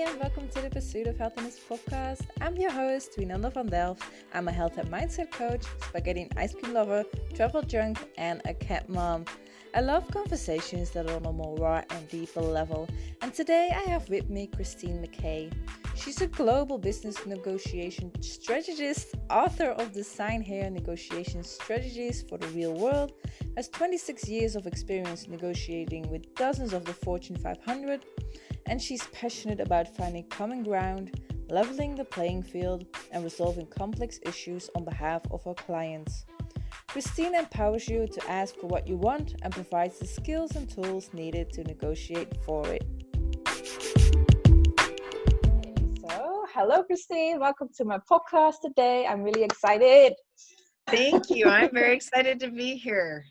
and welcome to the Pursuit of Healthiness podcast. I'm your host, Winanda van Delft. I'm a health and mindset coach, spaghetti and ice cream lover, travel junk, and a cat mom. I love conversations that are on a more raw and deeper level. And today I have with me Christine McKay. She's a global business negotiation strategist, author of Design Hair Negotiation Strategies for the Real World, has 26 years of experience negotiating with dozens of the Fortune 500, and she's passionate about finding common ground, leveling the playing field, and resolving complex issues on behalf of her clients. Christine empowers you to ask for what you want and provides the skills and tools needed to negotiate for it. So, hello Christine, welcome to my podcast today. I'm really excited. Thank you. I'm very excited to be here.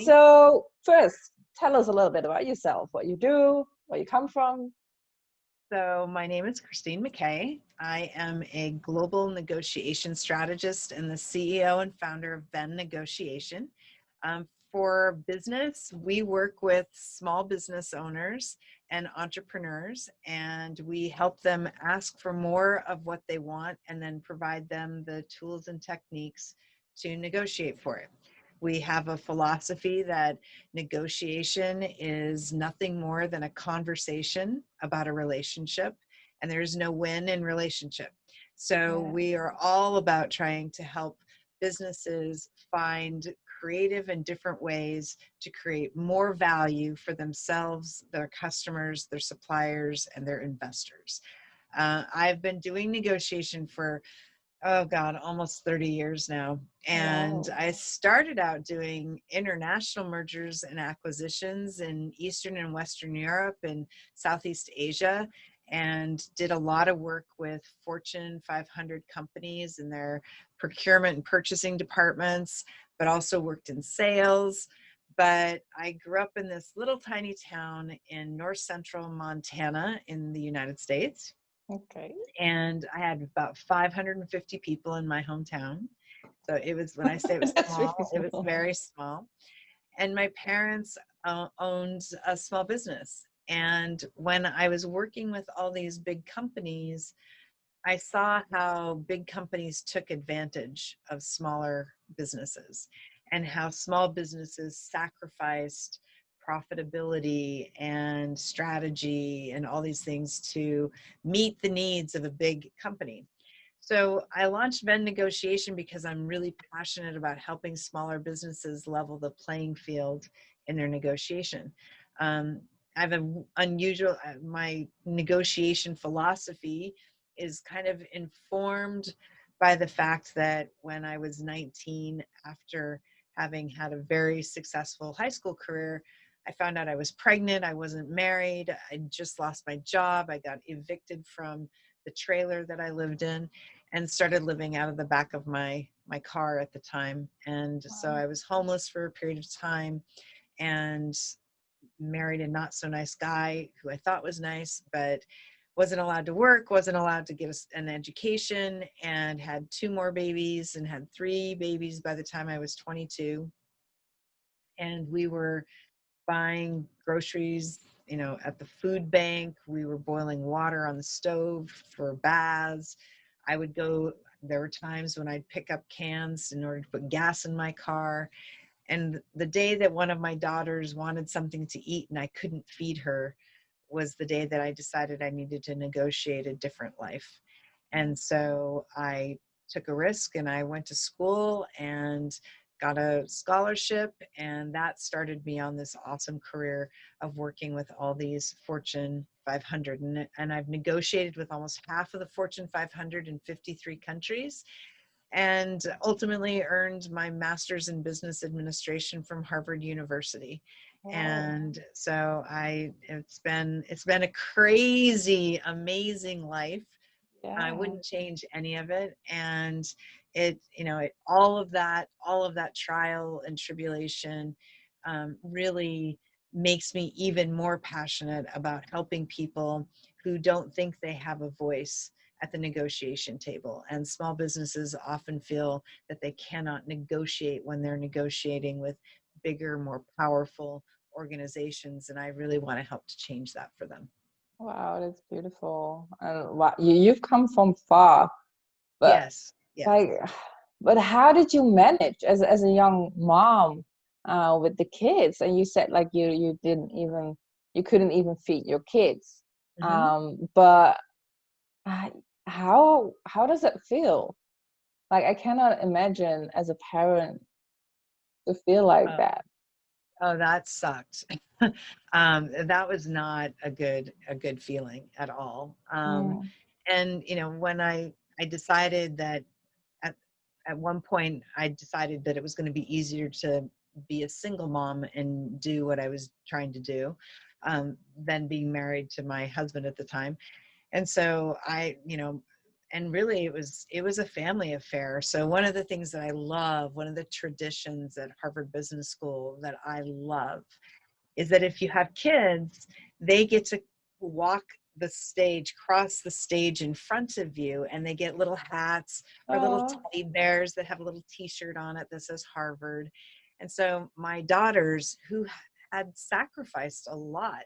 So first, tell us a little bit about yourself, what you do, where you come from. So my name is Christine McKay. I am a global negotiation strategist and the CEO and founder of Venn Negotiation. For business, we work with small business owners and entrepreneurs, and we help them ask for more of what they want and then provide them the tools and techniques to negotiate for it. We have a philosophy that negotiation is nothing more than a conversation about a relationship, and there's no win in relationship. So we are all about trying to help businesses find creative and different ways to create more value for themselves, their customers, their suppliers, and their investors. I've been doing negotiation for almost 30 years now. And I started out doing international mergers and acquisitions in Eastern and Western Europe and Southeast Asia, and did a lot of work with Fortune 500 companies in their procurement and purchasing departments, but also worked in sales. But I grew up in this little tiny town in north central Montana in the United States. Okay. And I had about 550 people in my hometown. So it was, when I say it was small, it was very small. And my parents owned a small business. And when I was working with all these big companies, I saw how big companies took advantage of smaller businesses and how small businesses sacrificed profitability and strategy and all these things to meet the needs of a big company. So I launched Venn Negotiation because I'm really passionate about helping smaller businesses level the playing field in their negotiation. I have an unusual, my negotiation philosophy is kind of informed by the fact that when I was 19, after having had a very successful high school career, I found out I was pregnant. I wasn't married. I just lost my job. I got evicted from the trailer that I lived in and started living out of the back of my car at the time. And so I was homeless for a period of time and married a not so nice guy who I thought was nice, but wasn't allowed to work, wasn't allowed to get an education, and had 2 more babies and had 3 babies by the time I was 22. And we were buying groceries, at the food bank. We were boiling water on the stove for baths. There were times when I'd pick up cans in order to put gas in my car. And the day that one of my daughters wanted something to eat and I couldn't feed her was the day that I decided I needed to negotiate a different life. And so I took a risk and I went to school and got a scholarship, and that started me on this awesome career of working with all these Fortune 500. And I've negotiated with almost half of the Fortune 500 in 53 countries, and ultimately earned my master's in business administration from Harvard University. And so it's been a crazy, amazing life. I wouldn't change any of it. And all of that trial and tribulation really makes me even more passionate about helping people who don't think they have a voice at the negotiation table. And small businesses often feel that they cannot negotiate when they're negotiating with bigger, more powerful organizations. And I really want to help to change that for them. Wow, that's beautiful. And wow, you've come from far, but Yes, yes. like, but how did you manage as a young mom with the kids? And you said like you didn't even you couldn't even feed your kids. Hmm. But uh, how does it feel? Like I cannot imagine as a parent to feel like that. Oh, that sucked. That was not a good feeling at all. Mm, And when I decided that at at one point I decided that it was going to be easier to be a single mom and do what I was trying to do, than being married to my husband at the time. And so and really it was a family affair. So one of the things that I love, one of the traditions at Harvard Business School that I love, is that if you have kids, they get to walk the stage, cross the stage in front of you, and they get little hats or little oh, teddy bears that have a little t-shirt on it that says Harvard. And so my daughters, who had sacrificed a lot,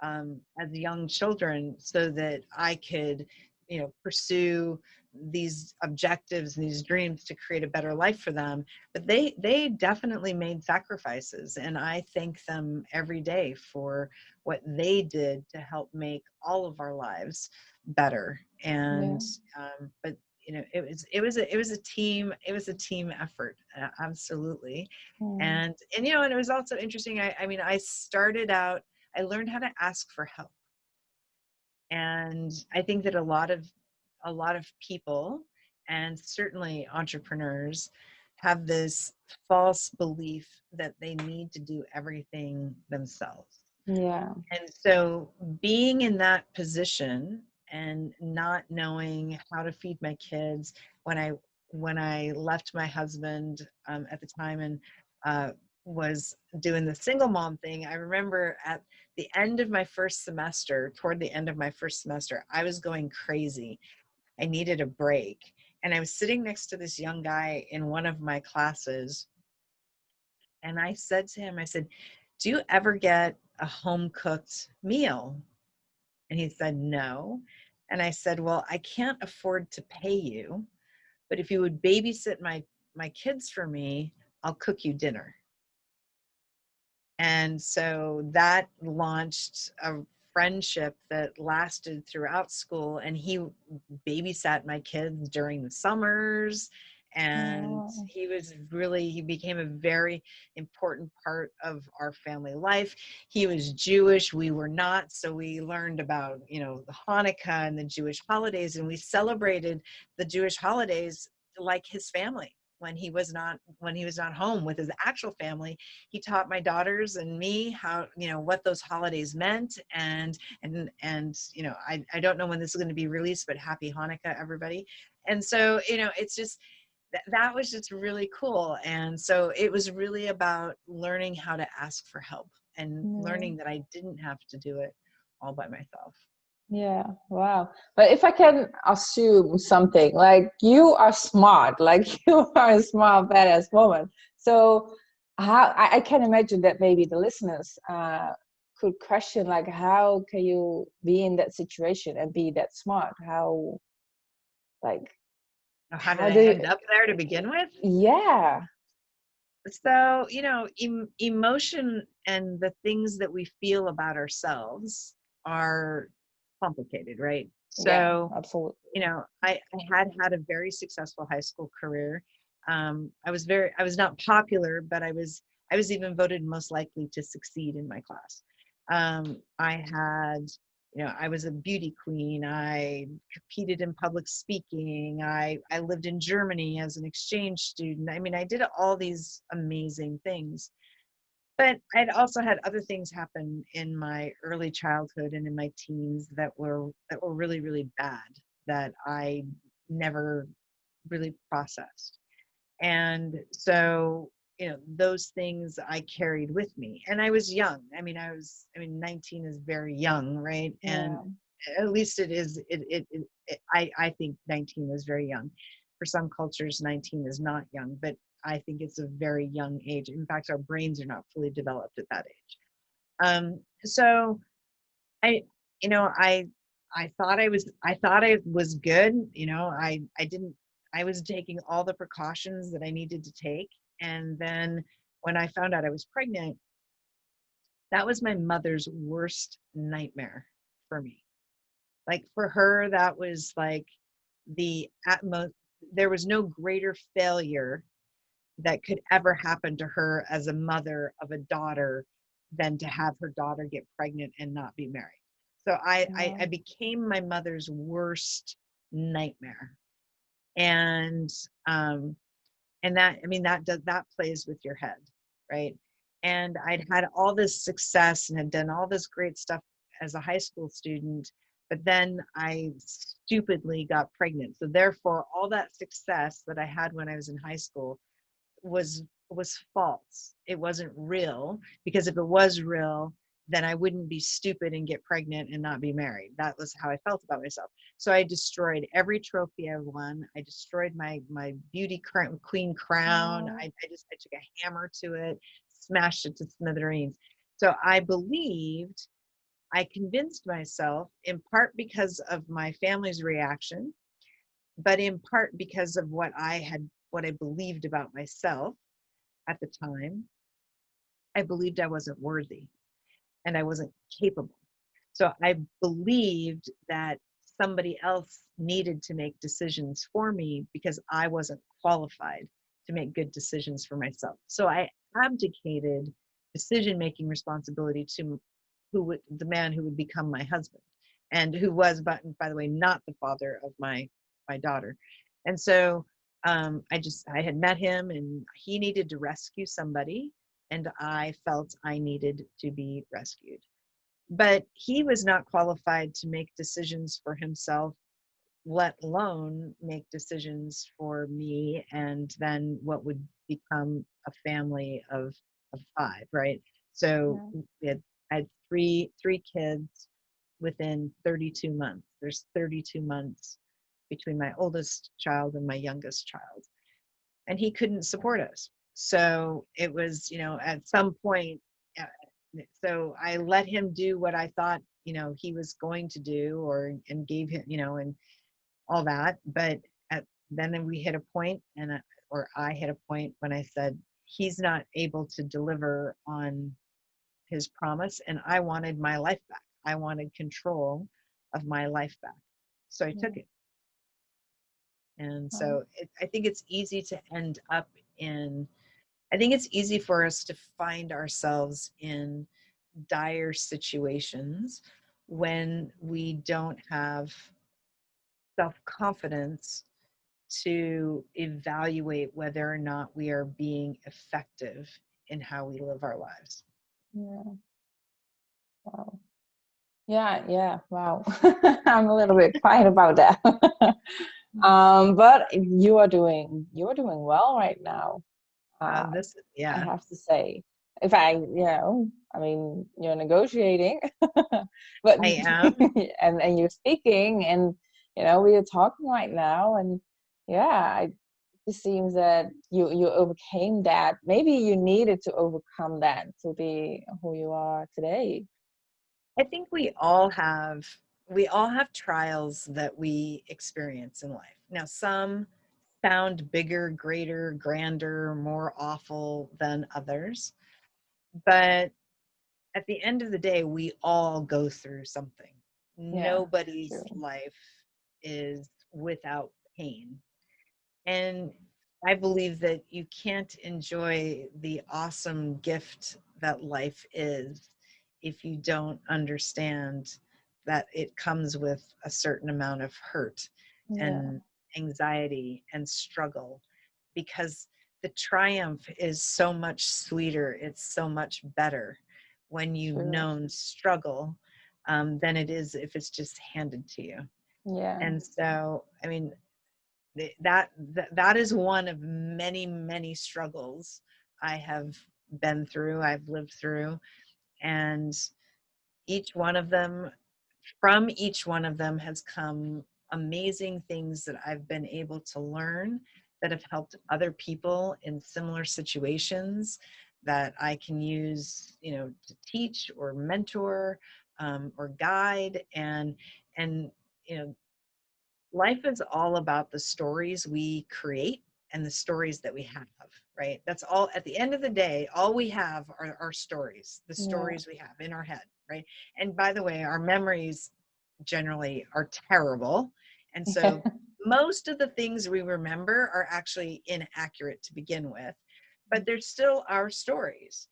as young children, so that I could, pursue these objectives and these dreams to create a better life for them, but they definitely made sacrifices, and I thank them every day for what they did to help make all of our lives better. yeah. And but it was a team effort, absolutely. Mm, And it was also interesting. I mean, I learned how to ask for help. And I think that a lot of people, and certainly entrepreneurs, have this false belief that they need to do everything themselves. yeah. And so being in that position and not knowing how to feed my kids, when I left my husband, at the time, and uh, was doing the single mom thing, I remember at the end of my first semester, toward the end of my first semester, I was going crazy. I needed a break. And I was sitting next to this young guy in one of my classes, and I said to him, I said, "Do you ever get a home cooked meal?" And he said, "No." And I said, "Well, I can't afford to pay you, but if you would babysit my kids for me, I'll cook you dinner." And so that launched a friendship that lasted throughout school. And he babysat my kids during the summers. And Oh, he became a very important part of our family life. He was Jewish. We were not. So we learned about, the Hanukkah and the Jewish holidays. And we celebrated the Jewish holidays like his family. When he was not home with his actual family, he taught my daughters and me how, what those holidays meant. And I don't know when this is going to be released, but happy Hanukkah, everybody. And so, it's just that was just really cool. And so it was really about learning how to ask for help and yeah. learning that I didn't have to do it all by myself. Yeah, wow. But if I can assume something, like you are smart, like you are a smart, badass woman. So how I can imagine that maybe the listeners could question like how can you be in that situation and be that smart? How like How did how I do you, end up there to begin with? yeah, So, emotion and the things that we feel about ourselves are complicated, right? yeah, So, absolutely. I had a very successful high school career. I was not popular, but I was even voted most likely to succeed in my class. I was a beauty queen. I competed in public speaking. I lived in Germany as an exchange student. I mean, I did all these amazing things. But I'd also had other things happen in my early childhood and in my teens that were really, really bad, that I never really processed. And so, those things I carried with me. And I was young. I mean, 19 is very young, right? And Yeah, at least it is, I think 19 is very young. For some cultures, 19 is not young, but I think it's a very young age. In fact, our brains are not fully developed at that age. So I, you know, I thought I was good. You know, I was taking all the precautions that I needed to take. And then when I found out I was pregnant, that was my mother's worst nightmare for me. Like for her, that was like the utmost, there was no greater failure that could ever happen to her as a mother of a daughter than to have her daughter get pregnant and not be married. So I Wow. became my mother's worst nightmare. And um, and that, I mean, that plays with your head, right? And I'd had all this success and had done all this great stuff as a high school student, but then I stupidly got pregnant. So therefore all that success that I had when I was in high school was false. It wasn't real, because if it was real, then I wouldn't be stupid and get pregnant and not be married. That was how I felt about myself. So I destroyed every trophy I won. I destroyed my beauty queen crown. Wow. I took a hammer to it, smashed it to smithereens. So I convinced myself, in part because of my family's reaction, but in part because of what I believed about myself at the time. I believed I wasn't worthy and I wasn't capable. So I believed that somebody else needed to make decisions for me because I wasn't qualified to make good decisions for myself. So I abdicated decision making responsibility to the man who would become my husband, and who was, by the way, not the father of my daughter. And so I had met him, and he needed to rescue somebody, and I felt I needed to be rescued. But he was not qualified to make decisions for himself, let alone make decisions for me, and then what would become a family of five, right? So Yeah. I had three kids within 32 months. There's 32 months between my oldest child and my youngest child, and he couldn't support us. So it was, at some point, uh, so I let him do what I thought, he was going to do, and gave him, and all that. But then we hit a point, or I hit a point when I said, he's not able to deliver on his promise, and I wanted my life back. I wanted control of my life back. So I took Yeah. it. And Wow. so I think it's easy to end up I think it's easy for us to find ourselves in dire situations when we don't have self-confidence to evaluate whether or not we are being effective in how we live our lives. Yeah. Wow. Yeah, yeah. Wow. I'm a little bit quiet about that. But you are doing well right now. Uh, I Yeah, have to say. If I, I mean, you're negotiating, but I am. and you're speaking, and we are talking right now, and yeah, it just seems that you overcame that. Maybe you needed to overcome that to be who you are today. I think we all have trials that we experience in life. Now, some sound bigger, greater, grander, more awful than others, but at the end of the day, we all go through something. Yeah, Nobody's true. life is without pain. And I believe that you can't enjoy the awesome gift that life is if you don't understand that it comes with a certain amount of hurt Yeah, and anxiety and struggle, because the triumph is so much sweeter, it's so much better when you've true. known struggle, than it is if it's just handed to you. Yeah, And so, I mean, that is one of many, many struggles I have been through, I've lived through. And each one of them from each one of them has come amazing things that I've been able to learn, that have helped other people in similar situations, that I can use, to teach or mentor, or guide. And you know, life is all about the stories we create and the stories that we have, right? That's all. At the end of the day, all we have are our stories, the Yeah. stories we have in our head, right? And by the way, our memories generally are terrible. And so most of the things we remember are actually inaccurate to begin with, but they're still our stories.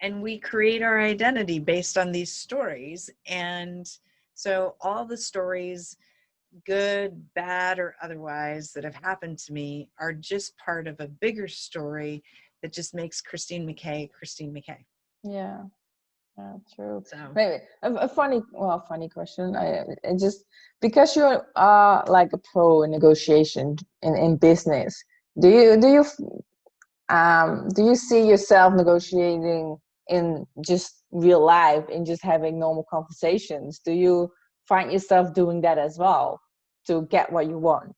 And we create our identity based on these stories. And so all the stories, good, bad, or otherwise, that have happened to me are just part of a bigger story that just makes Christine McKay Christine McKay. Yeah. Yeah, true. So, Maybe a funny question. I just because you are like a pro in negotiation in business, do you see yourself negotiating in just real life, in just having normal conversations? Do you find yourself doing that as well to get what you want?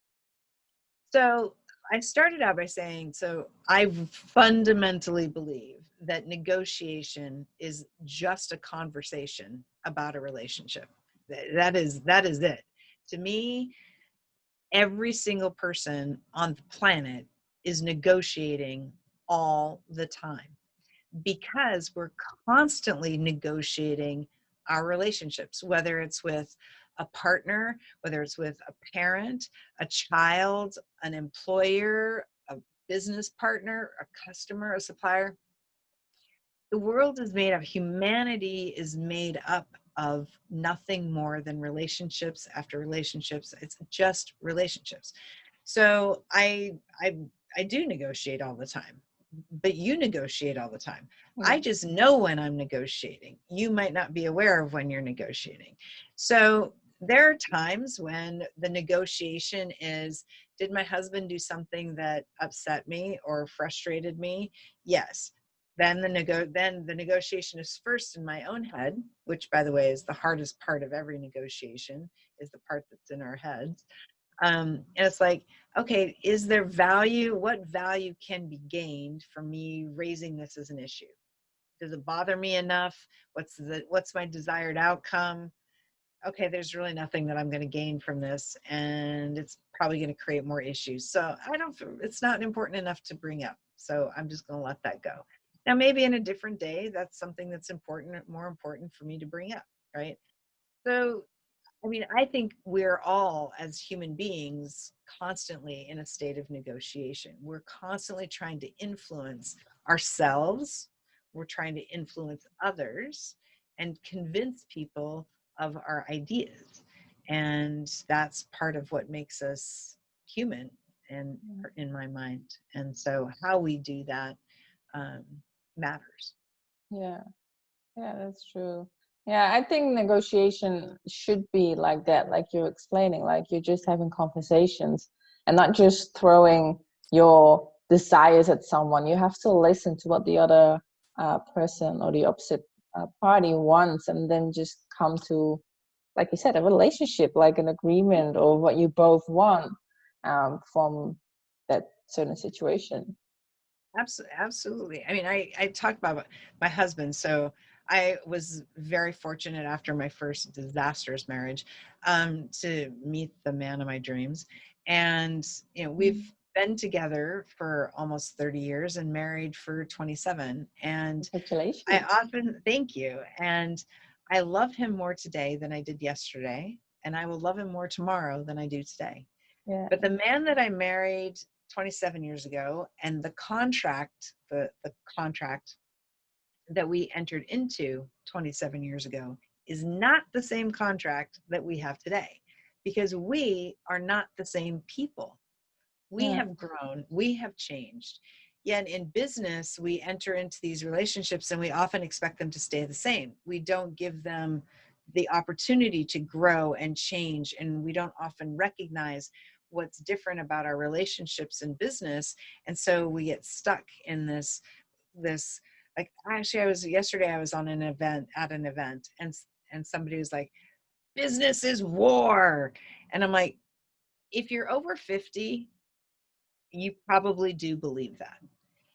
so I started out by saying, so I fundamentally believe that negotiation is just a conversation about a relationship. That is it. To me, every single person on the planet is negotiating all the time, because we're constantly negotiating our relationships, whether it's with a partner, whether it's with a parent, a child, an employer, a business partner, a customer, a supplier. The world is made up, humanity is made up of nothing more than relationships after relationships. It's just relationships. So I do negotiate all the time, but you negotiate all the time. I Yeah. just know when I'm negotiating. You might not be aware of when you're negotiating. So there are times when the negotiation is, did my husband do something that upset me or frustrated me? Yes. Then the negotiation is first in my own head, which by the way is the hardest part of every negotiation, is the part that's in our heads. And it's like, okay, is there value? What value can be gained from me raising this as an issue? Does it bother me enough? What's my desired outcome? Okay, there's really nothing that I'm going to gain from this, and it's probably going to create more issues. So I don't, it's not important enough to bring up. So I'm just going to let that go. Now, maybe in a different day, that's something that's important, more important for me to bring up, right? So I mean, I think we're all, as human beings, constantly in a state of negotiation. We're constantly trying to influence ourselves, we're trying to influence others, and convince people of our ideas. And that's part of what makes us human, and in my mind. And so, how we do that um, matters. Yeah. Yeah, that's true. Yeah, I think negotiation should be like that, like you're explaining, like you're just having conversations and not just throwing your desires at someone. You have to listen to what the other person or the opposite party wants, and then just come to, like you said, a relationship, like an agreement or what you both want from that certain situation. Absolutely. I mean, I talk about my husband. So I was very fortunate after my first disastrous marriage to meet the man of my dreams. And, you know, we've been together for almost 30 years and married for 27. And I Congratulations. often, thank you. And I love him more today than I did yesterday. And I will love him more tomorrow than I do today. Yeah. But the man that I married 27 years ago, and the contract that we entered into 27 years ago, is not the same contract that we have today, because we are not the same people. We Yeah. have grown, we have changed. Yet in business, we enter into these relationships and we often expect them to stay the same. We don't give them the opportunity to grow and change, and we don't often recognize what's different about our relationships in business. And so we get stuck in this like, actually, I was on an event, and somebody was like, business is war. And I'm like, if you're over 50, you probably do believe that.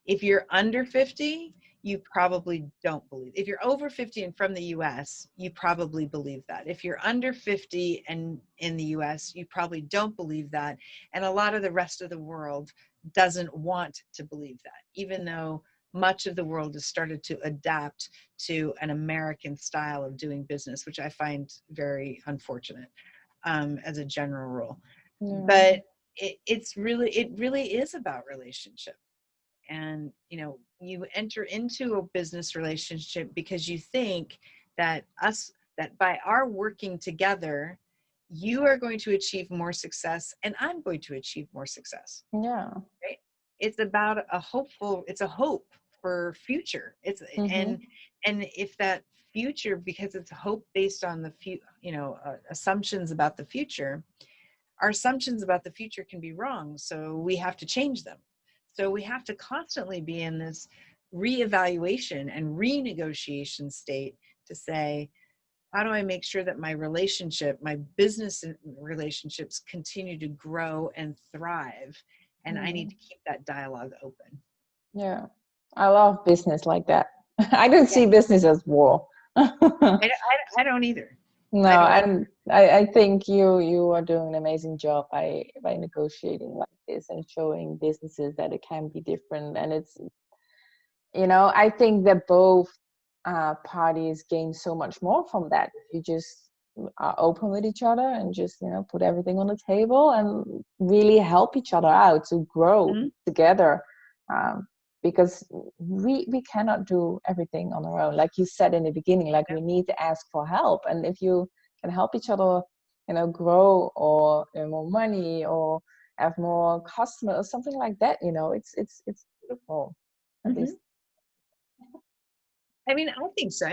If you're under 50, you probably don't believe. If you're over 50 and from the US, you probably believe that. If you're under 50 and in the US, you probably don't believe that. And a lot of the rest of the world doesn't want to believe that, even though much of the world has started to adapt to an American style of doing business, which I find very unfortunate, as a general rule. Yeah. But it really is about relationship. And you enter into a business relationship because you think that by our working together, you are going to achieve more success and I'm going to achieve more success. Yeah. Right? It's about it's a hope for future. Mm-hmm. And if that future, because it's hope based on the assumptions about the future, our assumptions about the future can be wrong, so we have to change them. So we have to constantly be in this reevaluation and renegotiation state to say, how do I make sure that my business relationships continue to grow and thrive? And I need to keep that dialogue open. Yeah. I love business like that. I don't Yeah, see business as war. I don't either. I No, don't either. and I think you are doing an amazing job by negotiating like this and showing businesses that it can be different. And it's, I think that both parties gain so much more from that. If you just are open with each other and just, put everything on the table and really help each other out to grow Mm-hmm. together. Um, because we cannot do everything on our own. Like you said in the beginning, like we need to ask for help. And if you can help each other, grow or earn more money or have more customers or something like that, it's beautiful. At Mm-hmm. least. I mean, I think so.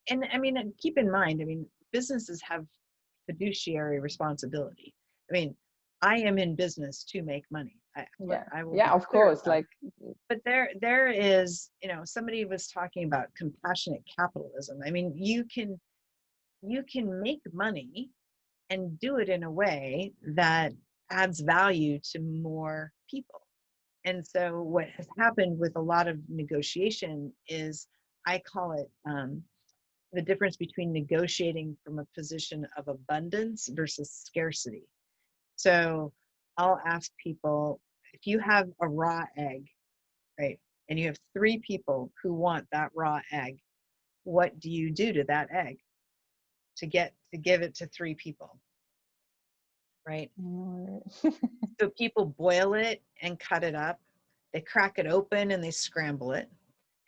And keep in mind, businesses have fiduciary responsibility. I mean, I am in business to make money. Yeah. I will Yeah, be of clear course. about Like, it. But there is, somebody was talking about compassionate capitalism. I mean, you can make money and do it in a way that adds value to more people. And so what has happened with a lot of negotiation is, I call it, the difference between negotiating from a position of abundance versus scarcity. So I'll ask people, if you have a raw egg, right, and you have 3 people who want that raw egg, what do you do to that egg to give it to 3 people, right? So people boil it and cut it up. They crack it open and they scramble it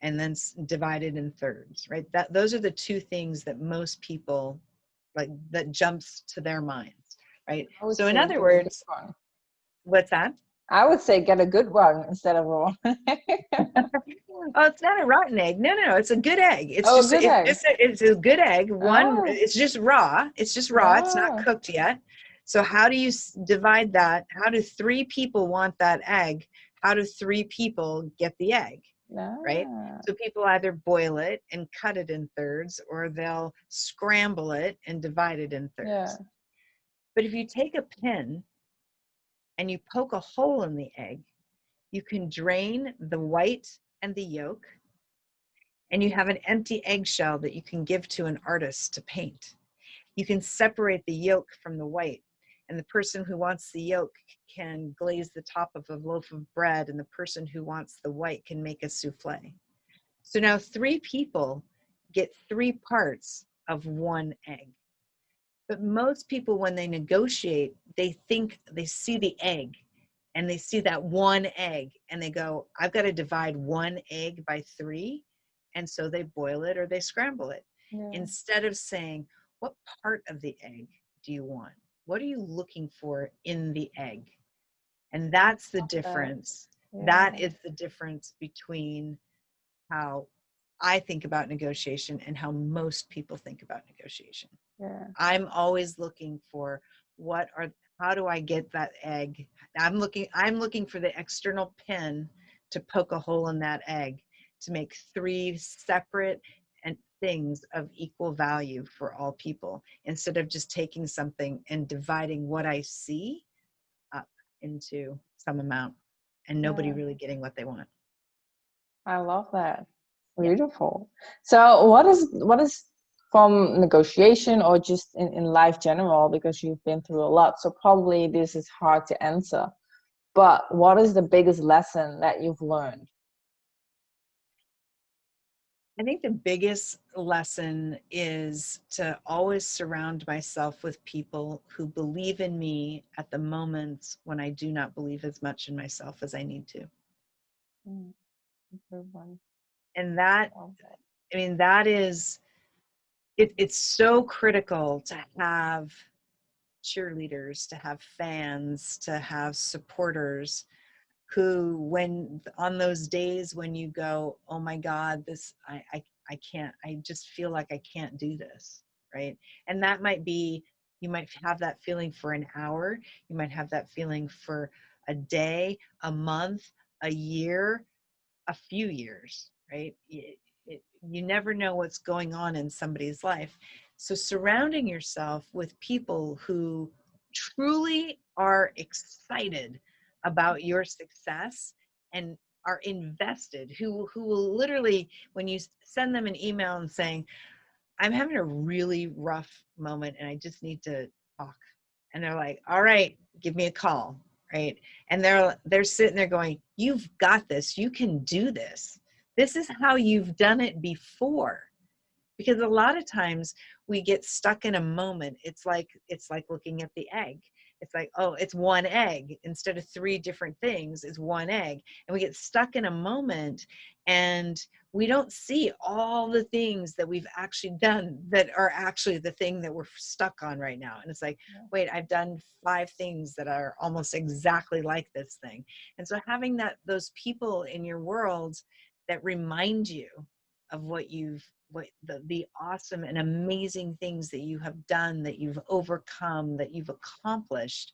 and then divide it in thirds, right? Those are the 2 things that most people, like, that jumps to their minds, right? I would So in say other get a good words, one. what's that? I would say get a good one instead of raw. Oh, it's not a rotten egg. No, it's a good egg. It's Oh, just good egg. it's a good egg. Oh, It's just raw. It's just raw. It's not oh, cooked yet. So how do you divide that? How do 3 people want that egg? How do 3 people get the egg? Right? no. So people either boil it and cut it in thirds, or they'll scramble it and divide it in Yeah. thirds. But if you take a pin and you poke a hole in the egg, you can drain the white and the yolk, and you have an empty eggshell that you can give to an artist to paint. You can separate the yolk from the white, and the person who wants the yolk can glaze the top of a loaf of bread, and the person who wants the white can make a souffle. So now 3 people get 3 parts of 1 egg. But most people, when they negotiate, they see the egg and they see that 1 egg and they go, I've got to divide 1 egg by 3. And so they boil it or they scramble it. Yeah. Instead of saying, what part of the egg do you want? What are you looking for in the egg? And that's the difference. Yeah. That is the difference between how I think about negotiation and how most people think about negotiation. Yeah. I'm always looking for how do I get that egg? I'm looking for the external pin to poke a hole in that egg to make 3 separate and things of equal value for all people, instead of just taking something and dividing what I see up into some amount and nobody Yeah. really getting what they want. I love that. Beautiful. So what is from negotiation or just in life general, because you've been through a lot, so probably this is hard to answer, but what is the biggest lesson that you've learned? I think the biggest lesson is to always surround myself with people who believe in me at the moments when I do not believe as much in myself as I need to. Good one. And that, I mean, that is, it's so critical to have cheerleaders, to have fans, to have supporters who, when on those days when you go, oh my God, this, I can't, I just feel like I can't do this, right? And that might be, you might have that feeling for an hour, you might have that feeling for a day, a month, a year, a few years, right? You never know what's going on in somebody's life. So surrounding yourself with people who truly are excited about your success and are invested, who will literally, when you send them an email and saying, I'm having a really rough moment and I just need to talk. And they're like, all right, give me a call, right? And they're sitting there going, you've got this, you can do this. This is how you've done it before. Because a lot of times we get stuck in a moment. It's like looking at the egg. It's like, oh, it's one egg instead of three different things. It's one egg. And we get stuck in a moment and we don't see all the things that we've actually done that are actually the thing that we're stuck on right now. And it's like, wait, I've done 5 things that are almost exactly like this thing. And so having those people in your world that remind you of what the awesome and amazing things that you have done, that you've overcome, that you've accomplished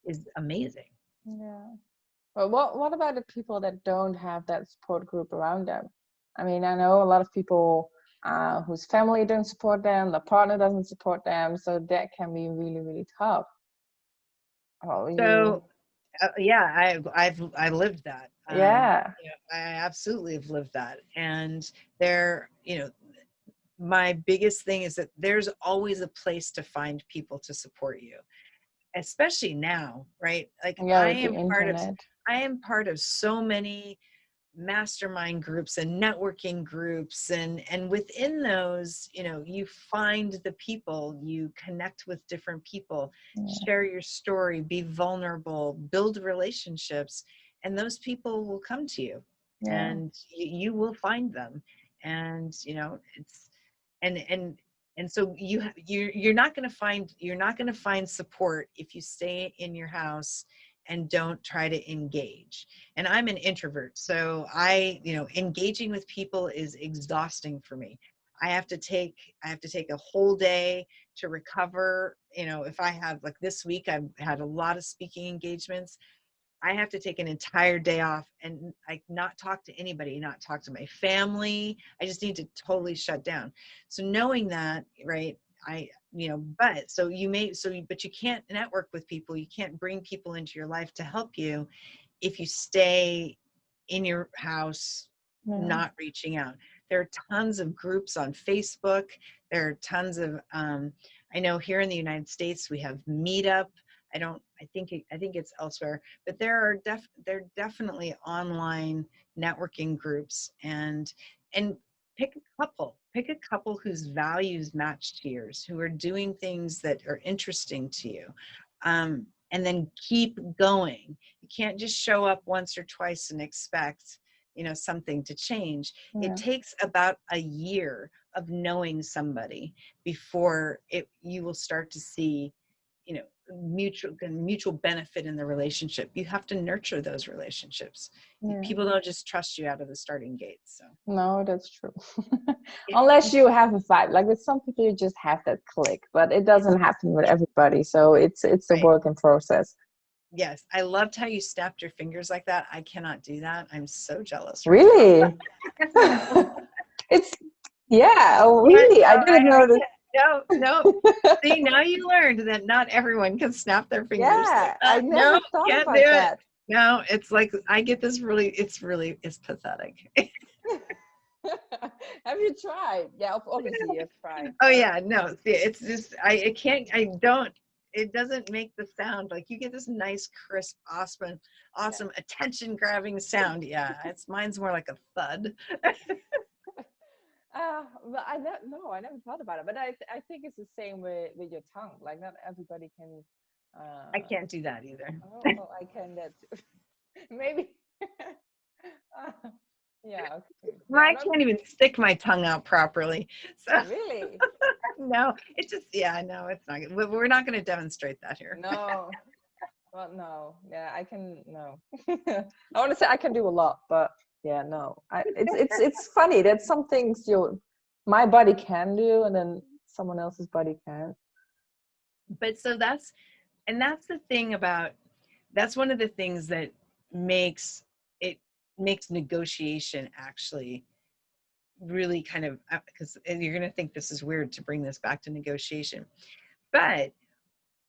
is amazing. Yeah. But what about the people that don't have that support group around them? I mean, I know a lot of people whose family don't support them, the partner doesn't support them, so that can be really, really tough. Oh, So yeah, I've lived that. Yeah. I absolutely have lived that. And there, my biggest thing is that there's always a place to find people to support you, especially now, right? Like Yeah, with the internet. I am part of so many mastermind groups and networking groups, and within those, you find the people, you connect with different people, share your story, be vulnerable, build relationships, and those people will come to you, and you will find them. And it's and so you're not going to find support if you stay in your house and don't try to engage. And I'm an introvert, so engaging with people is exhausting for me. I have to take a whole day to recover. If I have, like this week, I've had a lot of speaking engagements. I have to take an entire day off and not talk to anybody, not talk to my family. I just need to totally shut down. So knowing that, right, but you can't network with people. You can't bring people into your life to help you if you stay in your house, not reaching out. There are tons of groups on Facebook. There are tons of, I know here in the United States, we have Meetup. I think it's elsewhere, but there are definitely online networking groups, and pick a couple whose values match to yours, who are doing things that are interesting to you. And then keep going. You can't just show up once or twice and expect, something to change. It takes about a year of knowing somebody before you will start to see, mutual benefit in the relationship. You have to nurture those relationships. People don't just trust you out of the starting gate. So no, that's true. Unless you have a vibe, like with some people you just have that click, but it doesn't happen with everybody, so it's a work in process. Yes, I loved how you snapped your fingers like that. I cannot do that. I'm so jealous. Really? It's really. I didn't know that. No. See, now you learned that not everyone can snap their fingers. Yeah, I never thought can't about do that. No, it's like I get this it's pathetic. Have you tried? Yeah, obviously you've tried. Oh yeah, no, see, it's just it doesn't make the sound like you get this nice, crisp, awesome attention grabbing sound. Yeah, mine's more like a thud. But I never thought about it. But I think it's the same with your tongue. Like not everybody can. I can't do that either. Oh, I can that too. Maybe. uh, yeah. Okay. Yeah, I can't even stick my tongue out properly. So really. no, it's just no, it's not. We're not going to demonstrate that here. No. Well, no. Yeah, I can. No. I want to say I can do a lot, but yeah, no. It's funny that some things my body can do, and then someone else's body can't. But so that's the thing about, that's one of the things that makes negotiation actually really kind of, because you're going to think this is weird to bring this back to negotiation, but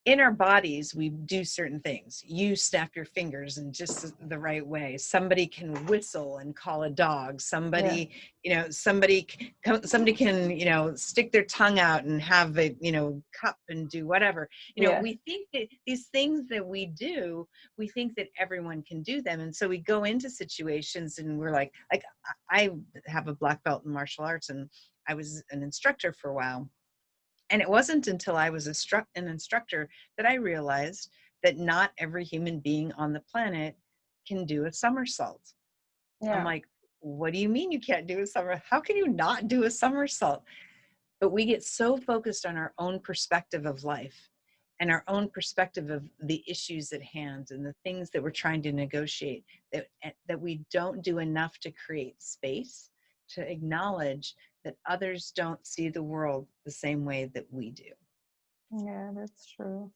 in our bodies, we do certain things. You snap your fingers in just the right way. Somebody can whistle and call a dog. Somebody, somebody can, stick their tongue out and have a, cup and do whatever. We think that these things that we do, we think that everyone can do them. And so we go into situations and we're like I have a black belt in martial arts, and I was an instructor for a while. And it wasn't until I was an instructor that I realized that not every human being on the planet can do a somersault. Yeah. I'm like, what do you mean you can't do a somersault? How can you not do a somersault? But we get so focused on our own perspective of life and our own perspective of the issues at hand and the things that we're trying to negotiate that we don't do enough to create space to acknowledge that others don't see the world the same way that we do. Yeah, that's true.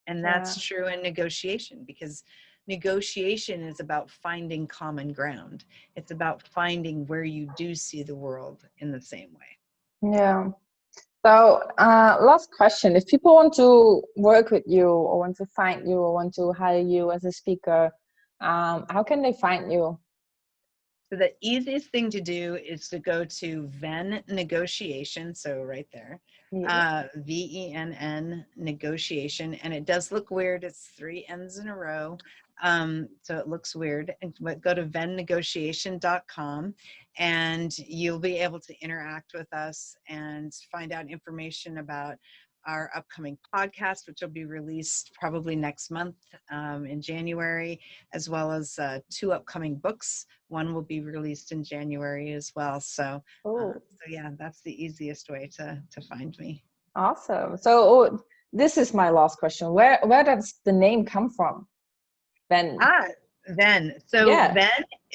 And that's true in negotiation, because negotiation is about finding common ground. It's about finding where you do see the world in the same way. Yeah. So last question, if people want to work with you or want to find you or want to hire you as a speaker, how can they find you? So the easiest thing to do is to go to Venn Negotiation. So right there, VENN Negotiation. And it does look weird. It's 3 N's in a row. So it looks weird. But go to VennNegotiation.com and you'll be able to interact with us and find out information about our upcoming podcast, which will be released probably next month in January, as well as 2 upcoming books. One will be released in January as well. So, yeah, that's the easiest way to find me. Awesome. So this is my last question. Where does the name come from? Venn. Venn. So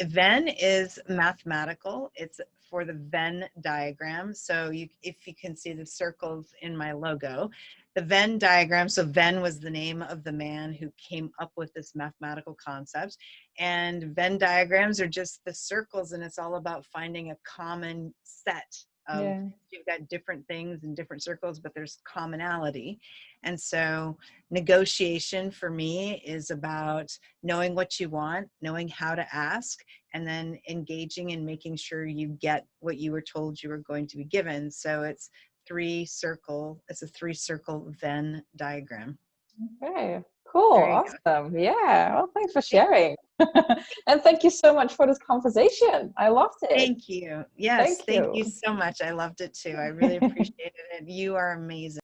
Venn is mathematical. It's for the Venn diagram. So if you can see the circles in my logo, the Venn diagram. So Venn was the name of the man who came up with this mathematical concept. And Venn diagrams are just the circles, and it's all about finding a common set of, you've got different things in different circles, but there's commonality. And so negotiation for me is about knowing what you want, knowing how to ask, and then engaging and making sure you get what you were told you were going to be given. So it's a 3-circle Venn diagram. Okay, cool, awesome. Yeah, well, thanks for sharing. And thank you so much for this conversation. I loved it. Thank you. Yes, thank you so much. I loved it too. I really appreciated it. You are amazing.